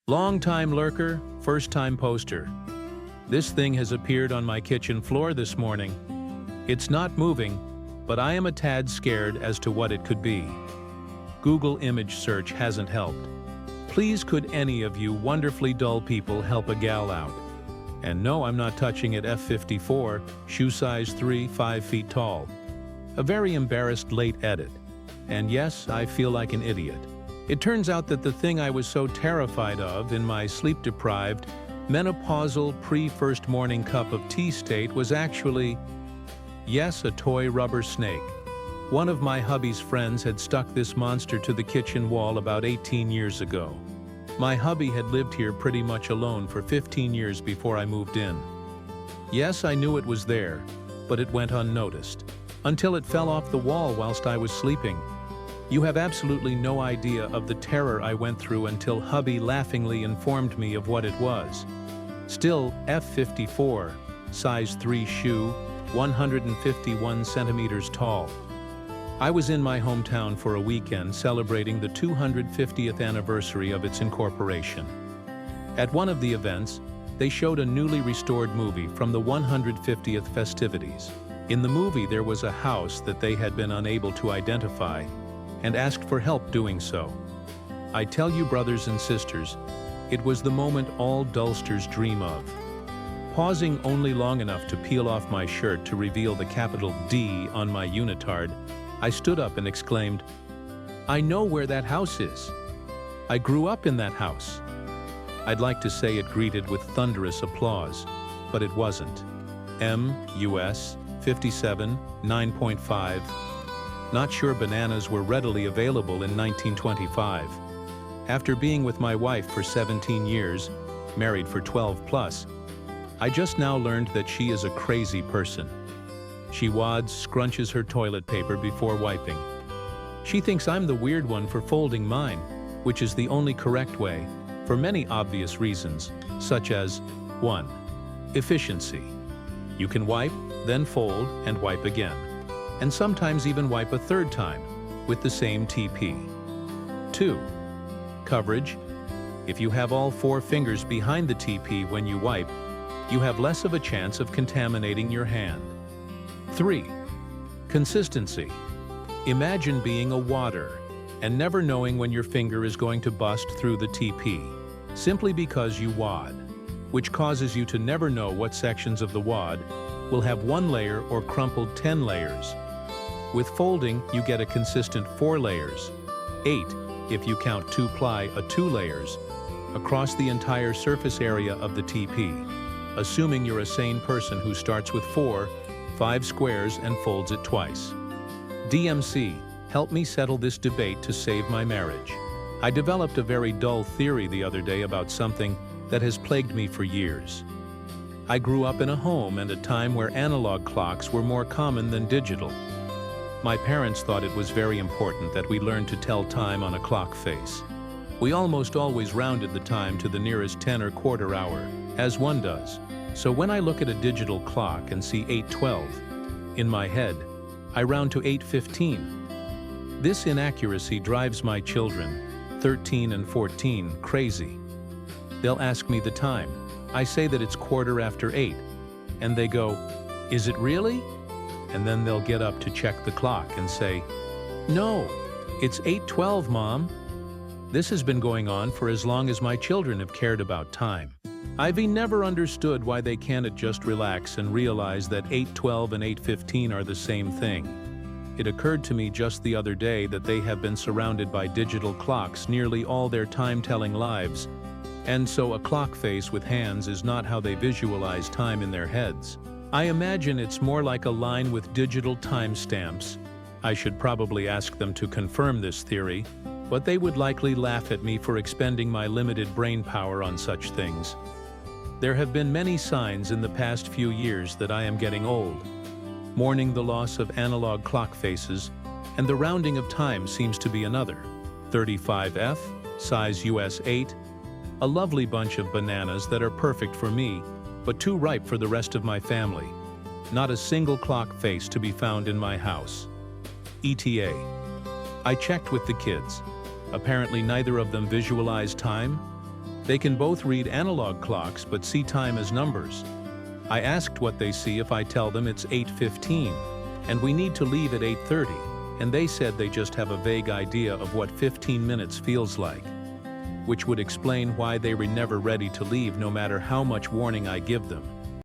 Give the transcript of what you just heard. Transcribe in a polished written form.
Long-time lurker, first-time poster. This thing has appeared on my kitchen floor this morning. It's not moving, but I am a tad scared as to what it could be. Google image search hasn't helped. Please could any of you wonderfully dull people help a gal out? And no, I'm not touching it. F54, shoe size 3, 5 feet tall. A very embarrassed late edit. And yes, I feel like an idiot. It turns out that the thing I was so terrified of in my sleep-deprived, menopausal pre-first morning cup of tea state was actually, yes, a toy rubber snake. One of my hubby's friends had stuck this monster to the kitchen wall about 18 years ago. My hubby had lived here pretty much alone for 15 years before I moved in. Yes, I knew it was there, but it went unnoticed, until it fell off the wall whilst I was sleeping. You have absolutely no idea of the terror I went through until hubby laughingly informed me of what it was. Still, F54, size 3 shoe, 151 centimeters tall. I was in my hometown for a weekend celebrating the 250th anniversary of its incorporation. At one of the events, they showed a newly restored movie from the 150th festivities. In the movie, there was a house that they had been unable to identify and asked for help doing so. I tell you, brothers and sisters, it was the moment all dullsters dream of. Pausing only long enough to peel off my shirt to reveal the capital D on my unitard, I stood up and exclaimed, "I know where that house is. I grew up in that house." I'd like to say it greeted with thunderous applause, but it wasn't. US 57, 9.5. Not sure bananas were readily available in 1925. After being with my wife for 17 years, married for 12 plus, I just now learned that she is a crazy person. She wads, scrunches her toilet paper before wiping. She thinks I'm the weird one for folding mine, which is the only correct way, for many obvious reasons, such as 1. Efficiency. You can wipe, then fold, and wipe again. And sometimes even wipe a third time, with the same TP. 2. Coverage. If you have all 4 fingers behind the TP when you wipe, you have less of a chance of contaminating your hand. 3. Consistency. Imagine being a wadder and never knowing when your finger is going to bust through the TP, simply because you wad, which causes you to never know what sections of the wad will have 1 layer or crumpled 10 layers. With folding, you get a consistent 4 layers, 8 if you count 2-ply, 2 layers, across the entire surface area of the TP, assuming you're a sane person who starts with 4, 5 squares and folds it twice. DMC, help me settle this debate to save my marriage. I developed a very dull theory the other day about something that has plagued me for years. I grew up in a home and a time where analog clocks were more common than digital. My parents thought it was very important that we learn to tell time on a clock face. We almost always rounded the time to the nearest 10 or quarter hour, as one does. So when I look at a digital clock and see 8:12, in my head, I round to 8:15. This inaccuracy drives my children, 13 and 14, crazy. They'll ask me the time. I say that it's 8:15, and they go, "Is it really?" And then they'll get up to check the clock and say, "No, it's 8:12, Mom." This has been going on for as long as my children have cared about time. I've never understood why they can't just relax and realize that 8:12 and 8:15 are the same thing. It occurred to me just the other day that they have been surrounded by digital clocks nearly all their time-telling lives, and so a clock face with hands is not how they visualize time in their heads. I imagine it's more like a line with digital timestamps. I should probably ask them to confirm this theory, but they would likely laugh at me for expending my limited brain power on such things. There have been many signs in the past few years that I am getting old. Mourning the loss of analog clock faces, and the rounding of time seems to be another. 35F, size US 8, a lovely bunch of bananas that are perfect for me, but too ripe for the rest of my family. Not a single clock face to be found in my house. ETA. I checked with the kids. Apparently neither of them visualize time. They can both read analog clocks but see time as numbers. I asked what they see if I tell them it's 8:15, and we need to leave at 8:30, and they said they just have a vague idea of what 15 minutes feels like, which would explain why they were never ready to leave no matter how much warning I give them.